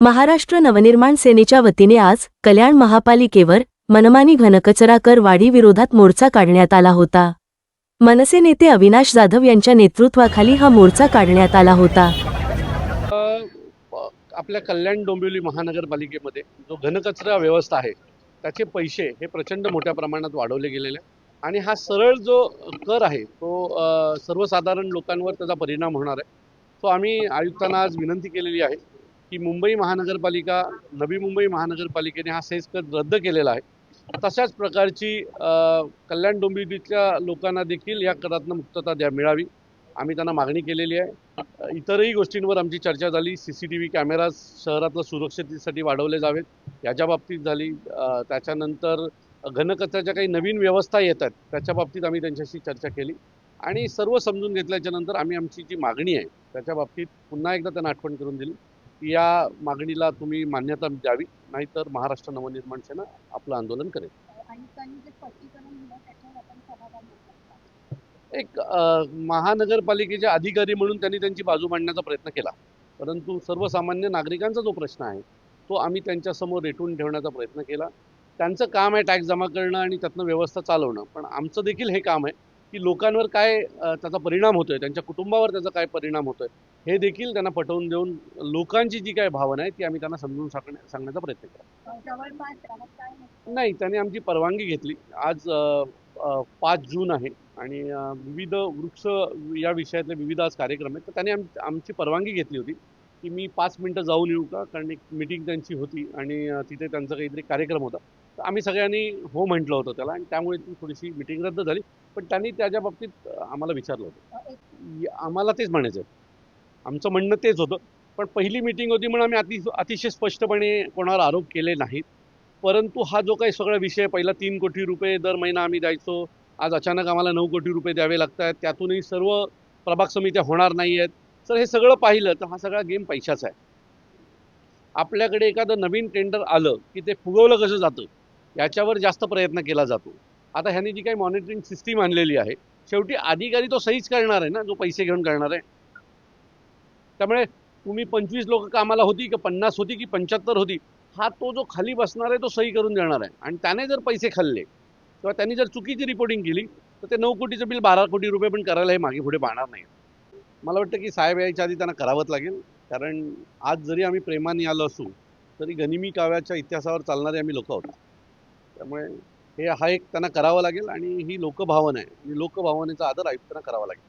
महाराष्ट्र नवनिर्माण सेनेच्या वतीने आज कल्याण महापालिकेवर मनमानी घनकचरा कर वाढी विरोधात मोर्चा काढण्यात आला होता। मनसे नेते अविनाश जाधव यांच्या नेतृत्वाखाली हा मोर्चा काढण्यात आला होता। आपल्या कल्याण डोंबिवली महानगरपालिकेमध्ये जो घनकचरा व्यवस्था आहे त्याचे पैसे हे प्रचंड मोठ्या प्रमाणात वाढवले गेलेले आणि हा सरळ जो कर आहे तो सर्वसाधारण लोकांवर त्याचा परिणाम होणार आहे। तो आम्ही आयुक्तांना आज विनंती केलेली आहे की मुंबई महानगरपालिका नवी मुंबई महानगरपालिकेने हा सेस कर रद्द केलेला आहे, तशाच प्रकारची कल्याण डोंबिवलीच्या लोकांना देखील या करातून मुक्तता मिळावी आम्ही त्यांना मागणी केलेली आहे। इतरही गोष्टींवर आमची चर्चा झाली। CCTV कॅमेराज शहरातल्या सुरक्षिततेसाठी वाढवले जावेत याच्या बाबतीत झाली। त्याच्यानंतर घनकचऱ्याच्या काही नवीन व्यवस्था येतात त्याच्या बाबतीत आम्ही त्यांच्याशी चर्चा केली आणि सर्व समजून घेतल्याच्या नंतर आम्ही आमची जी मागणी आहे त्याच्या बाबतीत पुन्हा एकदा त्यांना आठवण करून दिली की या मागणीला तुम्ही मान्यता द्यावी, नाहीतर महाराष्ट्र नवनिर्माण सेना आपलं आंदोलन करेल। एक महानगरपालिकेचे अधिकारी म्हणून त्यांनी त्यांची बाजू मांडण्याचा प्रयत्न केला, परंतु सर्वसामान्य नागरिकांचा जो प्रश्न आहे तो आम्ही त्यांच्यासमोर रेटून ठेवण्याचा प्रयत्न केला। त्यांचं काम आहे टॅक्स जमा करणं आणि त्यातनं व्यवस्था चालवणं, पण आमचं देखील हे काम आहे की लोकांवर काय त्याचा परिणाम होतोय, त्यांच्या कुटुंबावर त्याचा काय परिणाम होतोय हे देखील त्यांना पटवून देऊन लोकांची जी काय भावना आहे ती आम्ही त्यांना समजून सांगण्याचा प्रयत्न केला। नाही, त्यांनी आमची परवानगी घेतली। आज 5 जून आहे आणि विविध वृक्ष या विषयातले विविध आज कार्यक्रम आहेत, तर त्यांनी आमची परवानगी घेतली होती की मी 5 मिनटं जाऊन येऊ का, कारण एक मीटिंग त्यांची होती आणि तिथे त्यांचा काहीतरी कार्यक्रम होता। तर आम्ही सगळ्यांनी हो म्हटलं होतं त्याला आणि त्यामुळे ती थोडीशी मीटिंग रद्द झाली, पण त्यांनी त्याच्या बाबतीत आम्हाला विचारलं होतं। आम्हाला तेच म्हणायचं, आमचं म्हणणं तेच होतं, पण पहिली मीटिंग होती म्हणून आम्ही अतिशय स्पष्टपणे कोणावर आरोप केले नाहीत। परंतु हा जो काही सगळा विषय, पहिला 3 कोटी रुपये दर महिना आम्ही द्यायचो, आज अचानक आम्हाला 9 कोटी रुपये द्यावे लागत आहेत, त्यातूनही सर्व प्रभाग समित्या होणार नाही आहेत। तर हे सगळं पाहिलं तर हा सगळा गेम पैशाचा आहे। आपल्याकडे एखादं नवीन टेंडर आलं की ते फुगवलं कसं जातं याच्यावर जास्त प्रयत्न केला जातो। आता ह्यांनी जी काही मॉनिटरिंग सिस्टीम आणलेली आहे, शेवटी अधिकारी तो सहीच करणार आहे ना, जो पैसे घेऊन करणार आहे। त्यामुळे तुम्ही 25 लोक कामाला होती की 50 होती की 75 होती, हा तो जो खाली बसणार आहे तो सही करून देणार आहे आणि त्याने जर पैसे खाल्ले किंवा त्यांनी जर चुकीची रिपोर्टिंग केली तर ते 9 कोटीचं बिल 12 कोटी रुपये पण करायला हे मागे पुढे पाहणार नाही। मला वाटतं की साहेब यायच्या आधी त्यांना करावंच लागेल, कारण आज जरी आम्ही प्रेमाने आलो असू तरी गनिमी काव्याच्या इतिहासावर चालणारे आम्ही लोक आहोत। त्यामुळे हा एक त्यांना करावं लागेल आणि ही लोकभावना आहे, लोकभावनेचा आदर आयुक्तांना करावा लागेल।